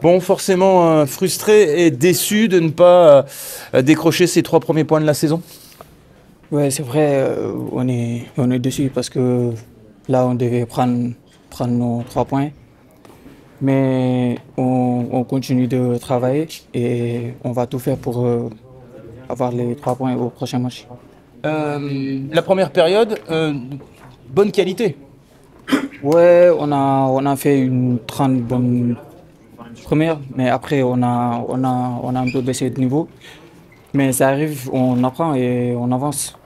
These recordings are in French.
Bon, forcément frustré et déçu de ne pas décrocher ces 3 premiers points de la saison. Ouais, c'est vrai, on est dessus parce que là, on devait prendre nos 3 points. Mais on continue de travailler et on va tout faire pour avoir les 3 points au prochain match. La première période, bonne qualité. Ouais, on a fait une 30 bonne première, mais après, on a un peu baissé de niveau. Mais ça arrive, on apprend et on avance.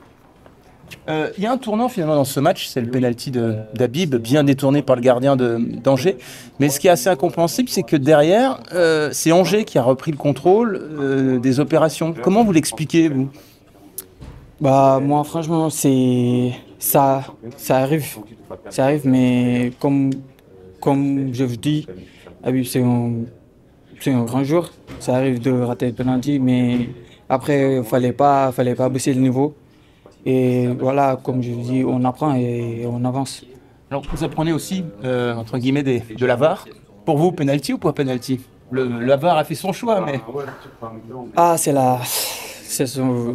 Il y a un tournant finalement dans ce match, c'est le penalty d'Habib, bien détourné par le gardien d'Angers. Mais ce qui est assez incompréhensible, c'est que derrière, c'est Angers qui a repris le contrôle des opérations. Comment vous l'expliquez, vous? Bah, moi, franchement, ça arrive. Ça arrive, mais comme je vous dis, Habib, c'est un grand joueur. Ça arrive de rater le penalty, mais après, il fallait pas baisser le niveau. Et voilà, comme je vous dis, on apprend et on avance. Alors, vous apprenez aussi, entre guillemets, de la VAR. Pour vous, penalty ou pas penalty? La VAR a fait son choix, mais Ah,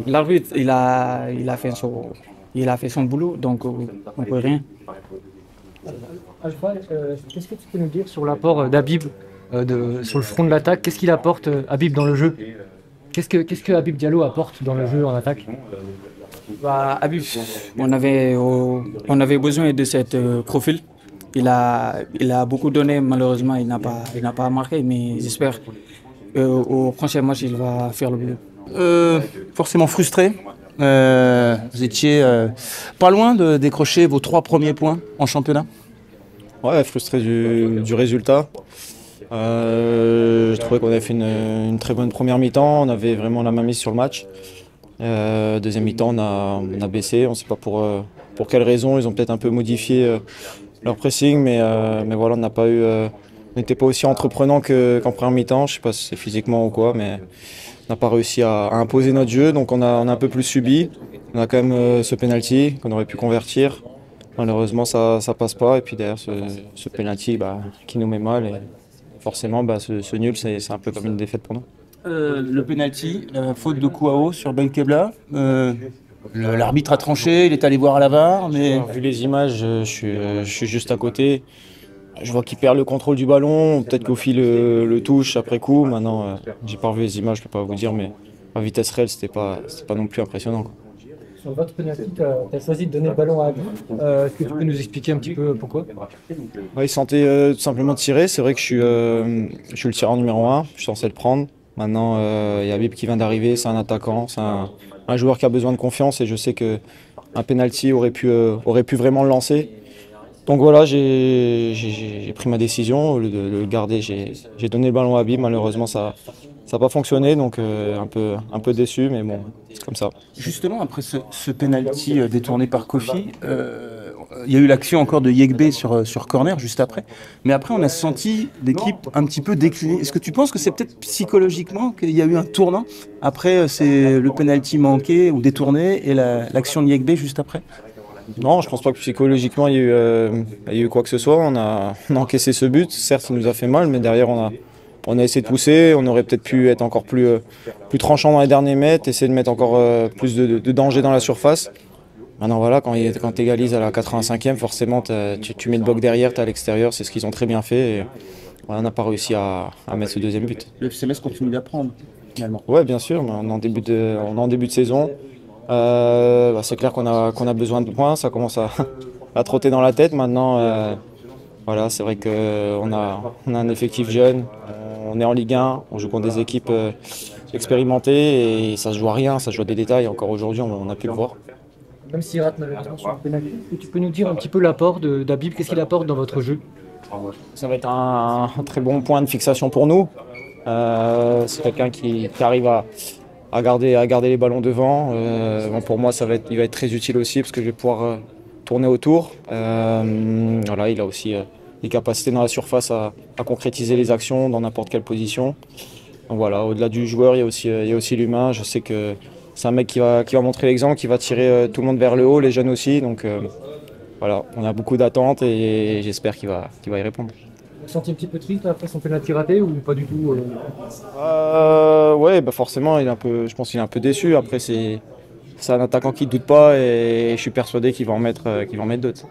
l'arbitre, il a fait son boulot, donc on peut rien. Alpha, qu'est-ce que tu peux nous dire sur l'apport d'Habib sur le front de l'attaque? Qu'est-ce qu'il apporte Habib dans le jeu? Qu'est-ce que Habib Diallo apporte dans le jeu en attaque? Bah, Habib, on avait besoin de ce profil. Il a beaucoup donné, malheureusement, il n'a pas marqué, mais j'espère qu'au prochain match, il va faire le boulot. forcément frustré. Vous étiez pas loin de décrocher vos 3 premiers points en championnat. Ouais, frustré du résultat. Je trouvais qu'on avait fait une très bonne première mi-temps. On avait vraiment la main mise sur le match. Deuxième mi-temps, on a baissé. On ne sait pas pour quelles raisons. Ils ont peut-être un peu modifié leur pressing, mais voilà, on n'était pas aussi entreprenant qu'en première mi-temps. Je ne sais pas si c'est physiquement ou quoi, mais on n'a pas réussi à imposer notre jeu. Donc on a un peu plus subi. On a quand même ce penalty qu'on aurait pu convertir. Malheureusement, ça passe pas. Et puis derrière, ce penalty qui nous met mal. Et forcément, ce nul, c'est un peu comme une défaite pour nous. Le penalty, faute de Kouao sur Belkebla. L'arbitre a tranché, il est allé voir à la VAR, mais Vu les images, je suis juste à côté. Je vois qu'il perd le contrôle du ballon. Peut-être qu'Ofi le touche après coup. Maintenant, j'ai pas revu les images, je peux pas vous dire, mais à vitesse réelle, c'était pas non plus impressionnant, quoi. Sur votre penalty, tu as choisi de donner le ballon à Habib. Est-ce que tu peux nous expliquer un petit peu pourquoi? Ouais, il sentait tout simplement tirer. C'est vrai que je suis le tireur numéro 1. Je suis censé le prendre. Maintenant, il y a Habib qui vient d'arriver. C'est un attaquant. C'est un joueur qui a besoin de confiance. Et je sais qu'un penalty aurait pu vraiment le lancer. Donc voilà, j'ai pris ma décision. Au lieu de le garder, j'ai donné le ballon à Habib. Malheureusement, ça n'a pas fonctionné. Donc un peu déçu. Mais bon, c'est comme ça. justement, après ce penalty détourné par Kofi, il y a eu l'action encore de Yegbe sur corner juste après. Mais après, on a senti l'équipe un petit peu décliner. Est-ce que tu penses que c'est peut-être psychologiquement qu'il y a eu un tournant après c'est le penalty manqué ou détourné et l'action de Yegbe juste après? Non, je pense pas que psychologiquement il y a eu quoi que ce soit. On a encaissé ce but. Certes, il nous a fait mal, mais derrière on a essayé de pousser. On aurait peut-être pu être encore plus tranchant dans les derniers mètres, essayer de mettre encore plus de danger dans la surface. Maintenant voilà, quand tu égalises à la 85e, forcément tu mets le bloc derrière, tu es à l'extérieur, c'est ce qu'ils ont très bien fait. Et, voilà, on n'a pas réussi à mettre ce deuxième but. Le FCMS continue d'apprendre, finalement. Ouais, bien sûr, mais on est en début de saison. C'est clair qu'on a besoin de points, ça commence à trotter dans la tête. Maintenant, voilà, c'est vrai qu'on on a un effectif jeune, on est en Ligue 1, on joue contre des équipes expérimentées et ça se joue à rien, ça se joue à des détails. Encore aujourd'hui, on a pu le voir. Même s'il rate malheureusement sur le penalty, est-ce que tu peux nous dire un petit peu l'apport d'Habib? Qu'est-ce qu'il apporte dans votre jeu? Ça va être un très bon point de fixation pour nous. C'est quelqu'un qui arrive à garder les ballons devant. Pour moi, il va être très utile aussi parce que je vais pouvoir tourner autour. Voilà, il a aussi des capacités dans la surface à concrétiser les actions dans n'importe quelle position. Donc voilà, au-delà du joueur, il y a aussi l'humain. Je sais que c'est un mec qui va montrer l'exemple, qui va tirer tout le monde vers le haut, les jeunes aussi. Donc voilà, on a beaucoup d'attentes et j'espère qu'il va y répondre. Tu te senti un petit peu triste après son penalty raté ou pas du tout Ouais, bah forcément, je pense qu'il est un peu déçu. Après, c'est un attaquant qui ne doute pas et je suis persuadé qu'il va en mettre d'autres.